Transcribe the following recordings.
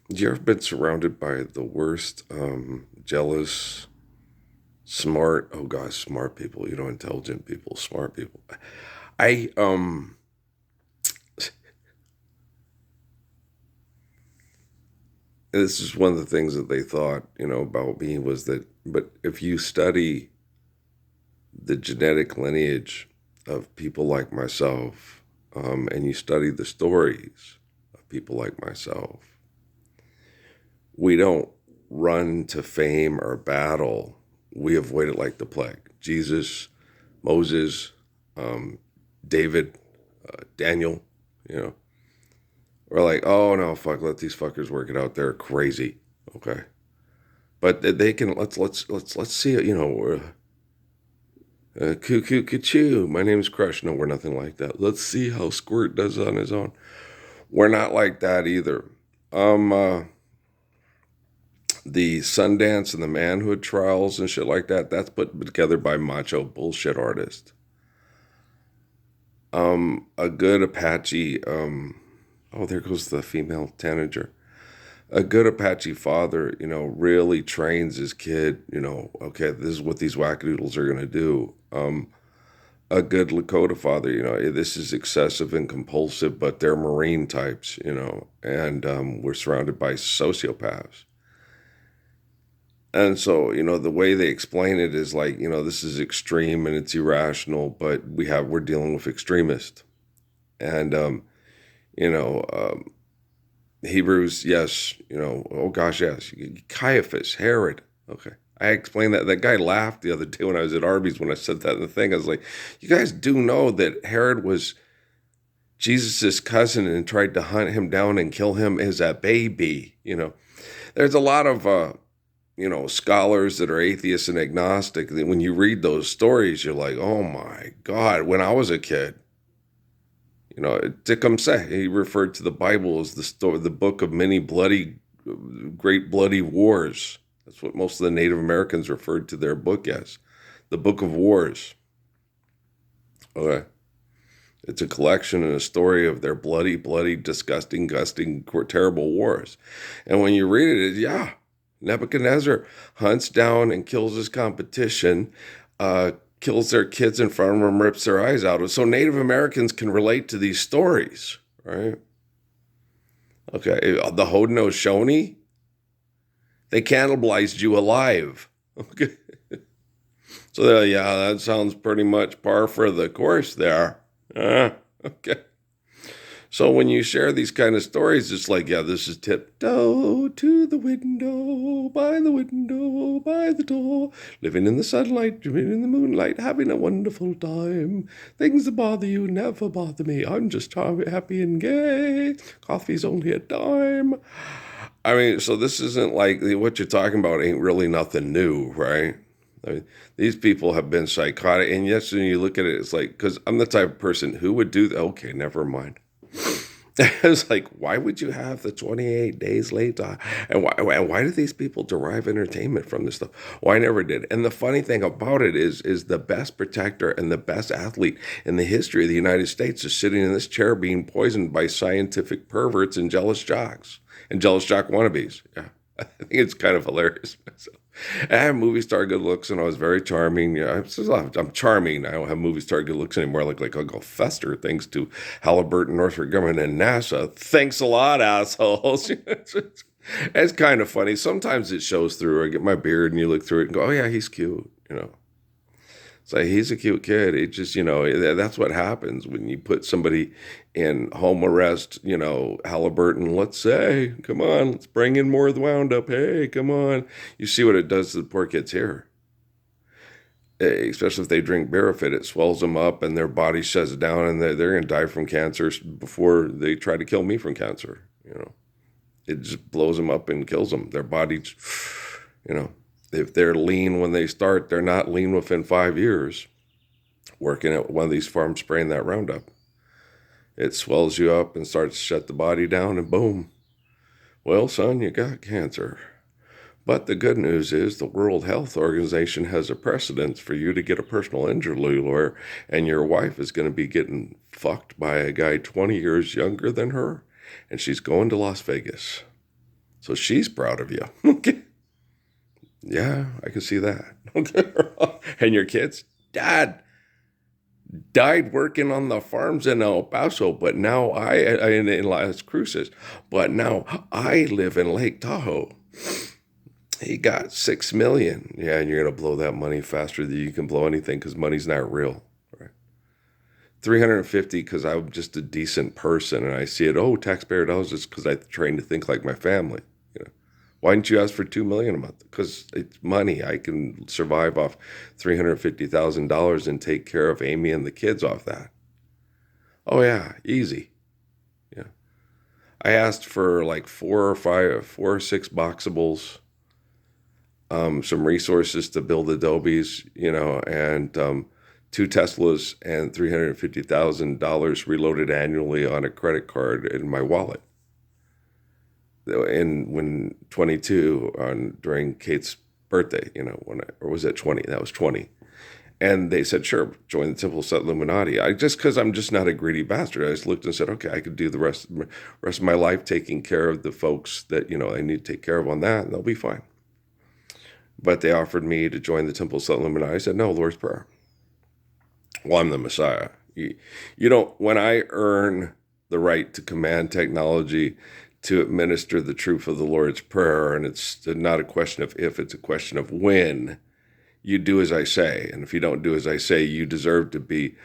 You ever been surrounded by the worst, jealous, smart, oh gosh, smart people, intelligent people, smart people. I, this is one of the things that they thought, about me was that, but if you study the genetic lineage of people like myself, and you study the stories of people like myself, we don't run to fame or battle. We avoid it like the plague. Jesus, Moses, um, David, Daniel, you know, we're like, oh no, fuck, let these fuckers work it out. They're crazy, okay, but they can. Let's see it. Coo coo choo. My name's Crush. No, we're nothing like that. Let's see how Squirt does on his own. We're not like that either. Um, uh, the Sundance and the Manhood trials and shit like that. That's put together by macho bullshit artists. A good Apache. Oh, there goes the female tanager. A good Apache father, really trains his kid. Okay, this is what these wackadoodles are gonna do. A good Lakota father, this is excessive and compulsive, but they're Marine types, and we're surrounded by sociopaths. And so, the way they explain it is like, this is extreme and it's irrational, but we're dealing with extremists. And you know, Hebrews, yes, oh gosh, yes. Caiaphas, Herod. Okay. I explained that. That guy laughed the other day when I was at Arby's when I said that in the thing. I was like, you guys do know that Herod was Jesus's cousin and tried to hunt him down and kill him as a baby. There's a lot of scholars that are atheists and agnostic. When you read those stories, you're like, oh my God, when I was a kid, Tecumseh, he referred to the Bible as the book of many great bloody wars. That's what most of the Native Americans referred to their book as, the Book of Wars. Okay. It's a collection and a story of their bloody, bloody, disgusting, gusting, terrible wars. And when you read it, yeah, Nebuchadnezzar hunts down and kills his competition, kills their kids in front of them, rips their eyes out. So Native Americans can relate to these stories, right? Okay, the Haudenosaunee, they cannibalized you alive. Okay, so yeah, that sounds pretty much par for the course there. Okay. So when you share these kind of stories, it's like, yeah, this is tiptoe to the window, by the door, living in the sunlight, dreaming in the moonlight, having a wonderful time. Things that bother you never bother me. I'm just happy and gay. Coffee's only a dime. I mean, so this isn't like what you're talking about ain't really nothing new, right? I mean, these people have been psychotic. And yes, when you look at it, it's like, because I'm the type of person who would do that. Okay, never mind. It's like, why would you have the 28 days late? And why do these people derive entertainment from this stuff? Well, I never did. And the funny thing about it is the best protector and the best athlete in the history of the United States is sitting in this chair being poisoned by scientific perverts and jealous jocks and jealous jock wannabes. Yeah. I think it's kind of hilarious myself. I had movie star good looks, and I was very charming. Yeah, I'm charming. I don't have movie star good looks anymore. Like Uncle Fester, thanks to Halliburton, Northrop Grumman, and NASA. Thanks a lot, assholes. It's kind of funny. Sometimes it shows through. I get my beard, and you look through it and go, "Oh yeah, he's cute." It's like he's a cute kid. It just, that's what happens when you put somebody in home arrest, Halliburton, let's say, come on, let's bring in more of the Roundup. Hey, come on. You see what it does to the poor kids here. Especially if they drink beer, if it swells them up and their body shuts down and they're going to die from cancer before they try to kill me from cancer. It just blows them up and kills them. Their body, you know, if they're lean when they start, they're not lean within 5 years. Working at one of these farms spraying that Roundup, it swells you up and starts to shut the body down, and boom. Well, son, you got cancer. But the good news is the World Health Organization has a precedence for you to get a personal injury lawyer, and your wife is going to be getting fucked by a guy 20 years younger than her, and she's going to Las Vegas. So she's proud of you. Okay. Yeah, I can see that. Okay. And your kids? Dad died working on the farms in El Paso, but now in Las Cruces, but now I live in Lake Tahoe. He got 6 million. Yeah, and you're gonna blow that money faster than you can blow anything because money's not real. Right? 350 because I'm just a decent person and I see it. Oh, taxpayer dollars just because I trained to think like my family. You know, why didn't you ask for 2 million a month? Because it's money. I can survive off $350,000 and take care of Amy and the kids off that. Oh yeah, easy. Yeah, I asked for like 4 or 6 boxables, some resources to build Adobes, and 2 Teslas and $350,000 reloaded annually on a credit card in my wallet. And when 22 during Kate's birthday, or was that 20? That was 20. And they said, sure, join the Temple of Set Illuminati. Because I'm just not a greedy bastard. I just looked and said, okay, I could do the rest of my life taking care of the folks that, I need to take care of on that, and they'll be fine. But they offered me to join the Temple of Set Illuminati. I said, no, Lord's Prayer. Well, I'm the Messiah. You don't, when I earn the right to command technology to administer the truth of the Lord's Prayer, and it's not a question of if, it's a question of when, you do as I say. And if you don't do as I say, you deserve to be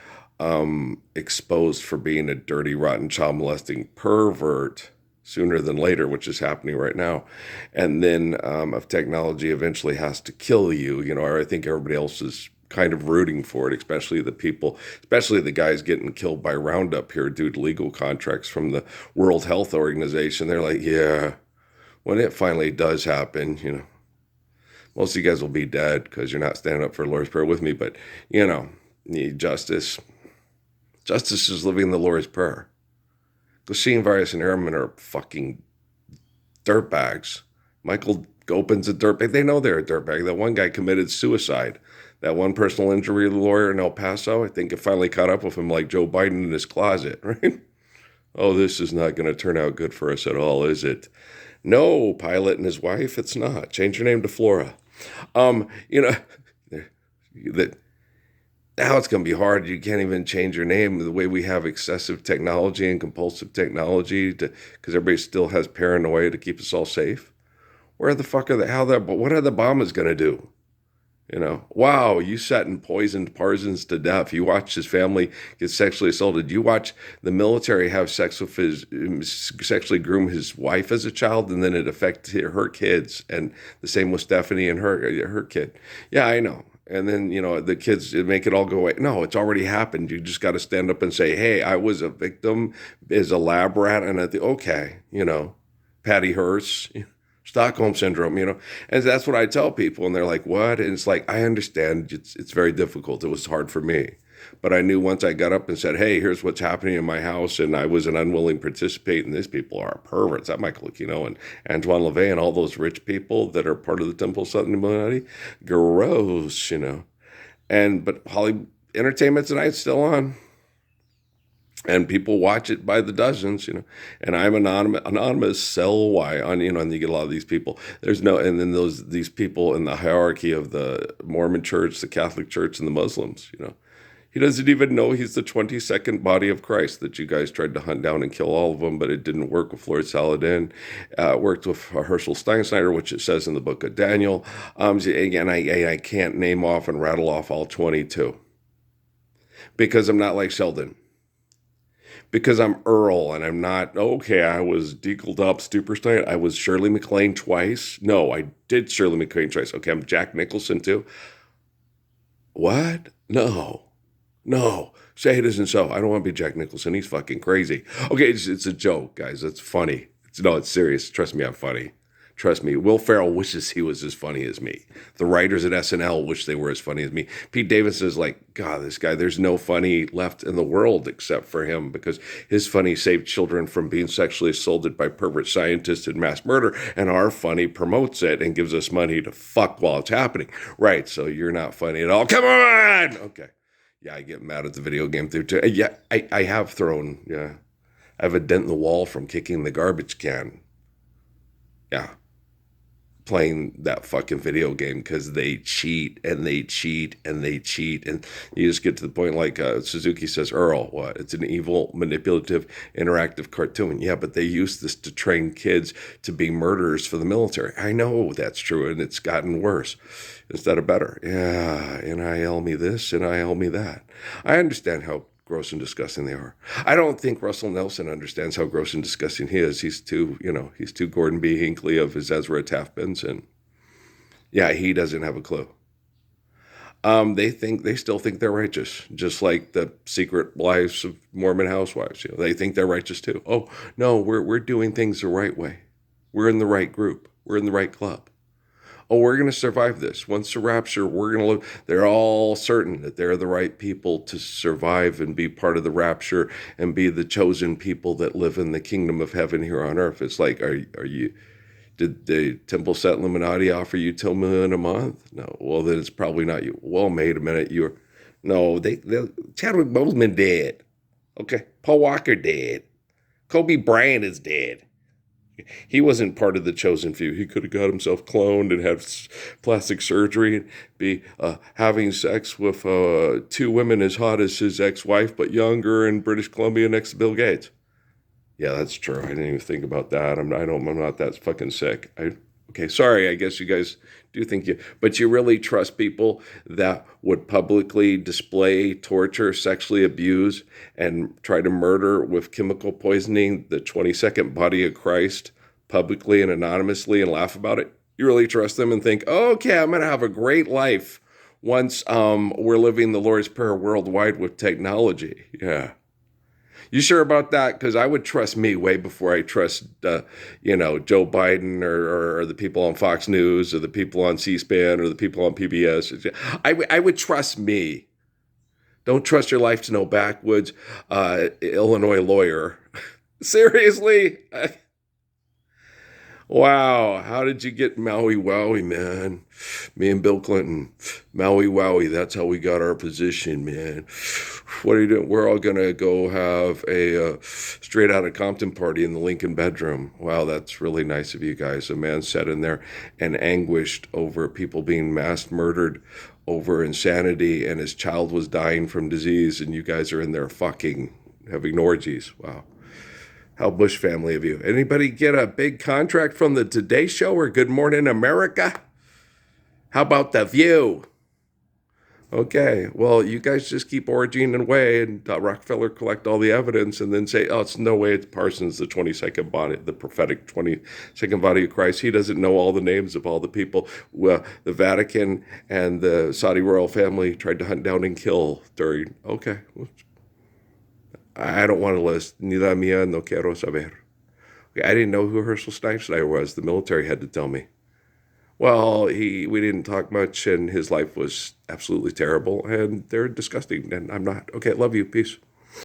exposed for being a dirty, rotten, child molesting pervert sooner than later, which is happening right now. And then if technology eventually has to kill you, or I think everybody else is kind of rooting for it, especially the guys getting killed by Roundup here due to legal contracts from the World Health Organization. They're like, yeah, when it finally does happen, most of you guys will be dead because you're not standing up for the Lord's Prayer with me. But, need justice. Justice is living the Lord's Prayer. Ghasim, Virus, and Airman are fucking dirtbags. Michael Gopin's a dirtbag. They know they're a dirtbag. That one guy committed suicide. That one personal injury lawyer in El Paso, I think it finally caught up with him like Joe Biden in his closet, right? Oh, this is not going to turn out good for us at all, is it? No, Pilot and his wife, it's not. Change your name to Flora. That now it's going to be hard. You can't even change your name the way we have excessive technology and compulsive technology because everybody still has paranoia to keep us all safe. Where the fuck what are the Obamas going to do? Wow, you sat and poisoned Parsons to death. You watched his family get sexually assaulted. You watch the military have sex with sexually groom his wife as a child, and then it affected her kids. And the same with Stephanie and her kid. Yeah, I know. And then, the kids make it all go away. No, it's already happened. You just got to stand up and say, hey, I was a victim as a lab rat. And okay, Patty Hearst, Stockholm Syndrome, and that's what I tell people. And they're like, what? And it's like, I understand it's very difficult. It was hard for me. But I knew once I got up and said, hey, here's what's happening in my house, and I was an unwilling participant, and these people are perverts. That Michael Aquino and Antoine LaVey and all those rich people that are part of the Temple of Southern Illuminati, gross, But Hollywood Entertainment Tonight's still on. And people watch it by the dozens, and I'm anonymous, sell why on, and you get a lot of these people. And then these people in the hierarchy of the Mormon church, the Catholic church, and the Muslims, He doesn't even know he's the 22nd body of Christ that you guys tried to hunt down and kill all of them, but it didn't work with Lord Saladin. It worked with Herschel Steinschneider, which it says in the book of Daniel. Again, I can't name off and rattle off all 22 because I'm not like Sheldon. Because I'm Earl and I'm not, okay, I was deckled up Stuperstein. I was Shirley MacLaine twice. No, I did Shirley MacLaine twice. Okay, I'm Jack Nicholson too. What? No. Say it isn't so. I don't want to be Jack Nicholson. He's fucking crazy. Okay, it's a joke, guys. It's funny. It's serious. Trust me, I'm funny. Trust me. Will Ferrell wishes he was as funny as me. The writers at SNL wish they were as funny as me. Pete Davidson is like, God, this guy, there's no funny left in the world except for him because his funny saved children from being sexually assaulted by pervert scientists and mass murder, and our funny promotes it and gives us money to fuck while it's happening. Right, so you're not funny at all. Come on! Okay. Yeah, I get mad at the video game thing too. Yeah, I have I have a dent in the wall from kicking the garbage can. Yeah, playing that fucking video game because they cheat and they cheat and they cheat. And you just get to the point like Suzuki says, Earl, what? It's an evil, manipulative, interactive cartoon. Yeah, but they use this to train kids to be murderers for the military. I know that's true, and it's gotten worse instead of better. Yeah, NIL me this, NIL me that. I understand how gross and disgusting they are. I don't think Russell Nelson understands how gross and disgusting he is. He's too Gordon B. Hinckley of his Ezra Taft Benson. Yeah, he doesn't have a clue. They still think they're righteous, just like the secret lives of Mormon housewives. They think they're righteous too. Oh no, we're doing things the right way. We're in the right group. We're in the right club. Oh, we're going to survive this. Once the rapture, we're going to live. They're all certain that they're the right people to survive and be part of the rapture and be the chosen people that live in the kingdom of heaven here on earth. It's like, are you? Did the Temple Set Illuminati offer you $2 million a month? No. Well, then it's probably not you. Well, wait a minute. No. They Chadwick Boseman dead. Okay, Paul Walker dead. Kobe Bryant is dead. He wasn't part of the chosen few. He could have got himself cloned and had plastic surgery and be having sex with two women as hot as his ex-wife, but younger in British Columbia next to Bill Gates. Yeah, that's true. I didn't even think about that. I'm not that fucking sick. Okay, sorry. I guess you guys do think but you really trust people that would publicly display, torture, sexually abuse, and try to murder with chemical poisoning the 22nd body of Christ publicly and anonymously and laugh about it? You really trust them and think, oh, okay, I'm going to have a great life once we're living the Lord's Prayer worldwide with technology. Yeah. You sure about that? Because I would trust me way before I trust, Joe Biden or the people on Fox News or the people on C-SPAN or the people on PBS. I would trust me. Don't trust your life to no backwoods Illinois lawyer. Seriously? Wow, how did you get Maui Wowie, man? Me and Bill Clinton, Maui Wowie, that's how we got our position, man. What are you doing? We're all going to go have a straight out of Compton party in the Lincoln bedroom. Wow, that's really nice of you guys. A man sat in there and anguished over people being mass murdered over insanity, and his child was dying from disease, and you guys are in there fucking having orgies. Wow. How Bush family of you. Anybody get a big contract from the Today Show or Good Morning America? How about The View? Okay, well, you guys just keep orgying away and Rockefeller collect all the evidence and then say, oh, it's no way it's Parsons, the 22nd body, the prophetic 22nd body of Christ. He doesn't know all the names of all the people. Well, the Vatican and the Saudi royal family tried to hunt down and kill during, okay. I don't want to list. Ni la mía no quiero saber. Okay, I didn't know who Herschel Steinschneider was. The military had to tell me. Well, we didn't talk much, and his life was absolutely terrible, and they're disgusting, and I'm not. Okay, love you. Peace.